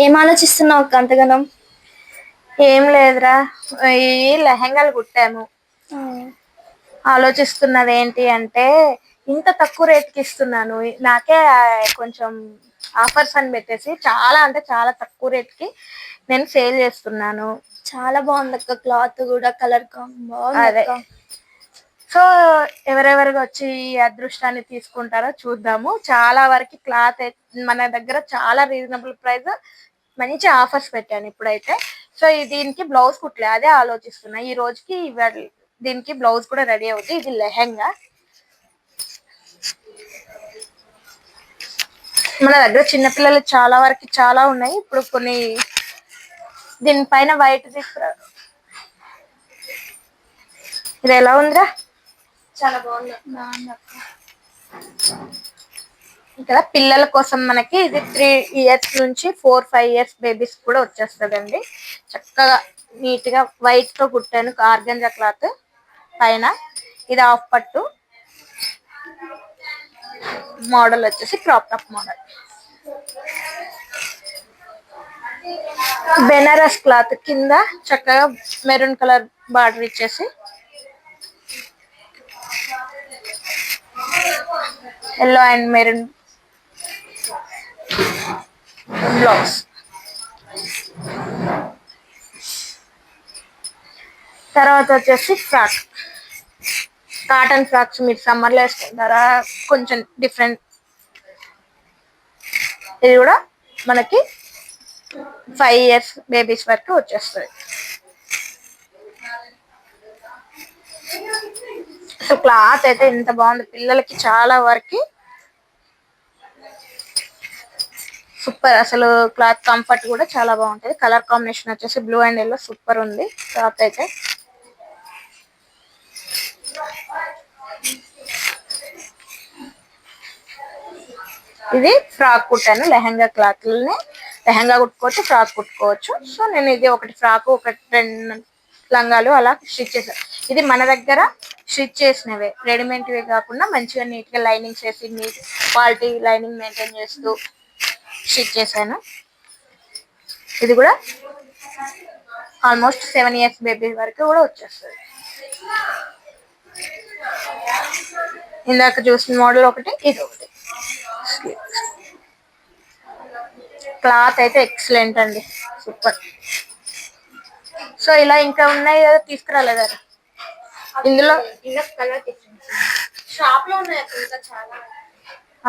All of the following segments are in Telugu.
ఏం ఆలోచిస్తున్నావు అక్క అంతగానం? ఏం లేదురా, ఈ లెహంగాలు కుట్టాము. ఆలోచిస్తున్నది ఏంటి అంటే ఇంత తక్కువ రేట్కి ఇస్తున్నాను, నాకే కొంచెం ఆఫర్స్ అని పెట్టేసి చాలా అంటే చాలా తక్కువ రేట్కి నేను సేల్ చేస్తున్నాను. చాలా బాగుంది అక్క, క్లాత్ కూడా కలర్ బాగుంది అదే. అక్క. సో ఎవరెవరికి వచ్చి ఈ అదృష్టాన్ని తీసుకుంటారో చూద్దాము. చాలా వరకు క్లాత్ మన దగ్గర చాలా రీజనబుల్ ప్రైస్, మంచి ఆఫర్స్ పెట్టాను ఇప్పుడైతే. సో దీనికి బ్లౌజ్ కుట్టలే, అదే ఆలోచిస్తున్నా. ఈ రోజుకి దీనికి బ్లౌజ్ కూడా రెడీ అవుతుంది. ఇది లెహంగా. మన దగ్గర చిన్నపిల్లలు చాలా వరకు చాలా ఉన్నాయి. ఇప్పుడు కొన్ని దీనిపైన వైట్ తీసుకురా. ఇది ఎలా ఉందిరా? చాలా బాగుంది అక్క. ఇక్కడ పిల్లల కోసం మనకి ఇది 3 years నుంచి 4-5 years బేబీస్ కూడా వచ్చేస్తుందండి. చక్కగా నీట్ గా వైట్ తో కుట్టాను, ఆర్గంజా క్లాత్ పైన. ఇది హాఫ్ పట్టు మోడల్ వచ్చేసి crop top model. Banaras cloth కింద చక్కగా మెరూన్ కలర్ బార్డర్ ఇచ్చేసి ఎల్లో అండ్ మెరూన్ బ్లౌజ్. తర్వాత వచ్చేసి ఫ్రాక్, కాటన్ ఫ్రాక్స్ మీరు సమ్మర్ లో వేసుకుంటారా? కొంచెం డిఫరెంట్. ఇది కూడా మనకి 5 years బేబీస్ వరకు వచ్చేస్తుంది. సో క్లాత్ అయితే ఎంత బాగుంది, పిల్లలకి చాలా వరకు సూపర్. అసలు క్లాత్ కంఫర్ట్ కూడా చాలా బాగుంటది. కలర్ కాంబినేషన్ వచ్చేసి బ్లూ అండ్ ఎల్లో సూపర్ ఉంది క్లాత్ అయితే. ఇది ఫ్రాక్ కుట్టాను, లెహంగా క్లాత్ లెహంగా కుట్టుకోవచ్చు, ఫ్రాక్ కుట్టుకోవచ్చు. సో నేను ఇది ఒకటి ఫ్రాక్, ఒకటి 2 లంగాలు అలా స్టిచ్ చేశాను. ఇది మన దగ్గర స్టిచ్ చేసినవే, రెడీమేడ్వే కాకుండా మంచిగా నీట్ గా లైనింగ్స్ వేసి నీట్ క్వాలిటీ లైనింగ్ మెయింటైన్ చేస్తూ స్టిచ్ చేశాను. ఇది కూడా ఆల్మోస్ట్ 7 years బేబీ వరకు కూడా వచ్చేస్తుంది. ఇందాక చూసిన మోడల్ ఒకటి, ఇది ఒకటి. క్లాత్ అయితే ఎక్సలెంట్ అండి, సూపర్. సో ఇలా ఇంకా ఉన్నాయి కదా, తీసుకురాలేదా ఇందులో? షాప్ లో ఉన్నాయి ఇంకా చాలా.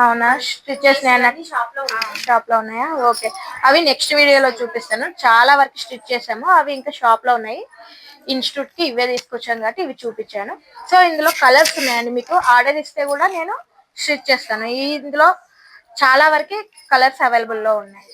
అవునా, స్టిచెస్ షాప్ లో ఉన్నాయా? ఓకే, అవి నెక్స్ట్ వీడియోలో చూపిస్తాను. చాలా వరకు స్టిచ్ చేసాము, అవి ఇంకా షాప్ లో ఉన్నాయి. ఇన్స్టిట్యూట్ కి ఇవే తీసుకొచ్చాను కాబట్టి ఇవి చూపించాను. సో ఇందులో కలర్స్ ఉన్నాయండి, మీకు ఆర్డర్ ఇస్తే కూడా నేను స్టిచ్ చేస్తాను. ఇందులో చాలా వరకు కలర్స్ అవైలబుల్ లో ఉన్నాయి.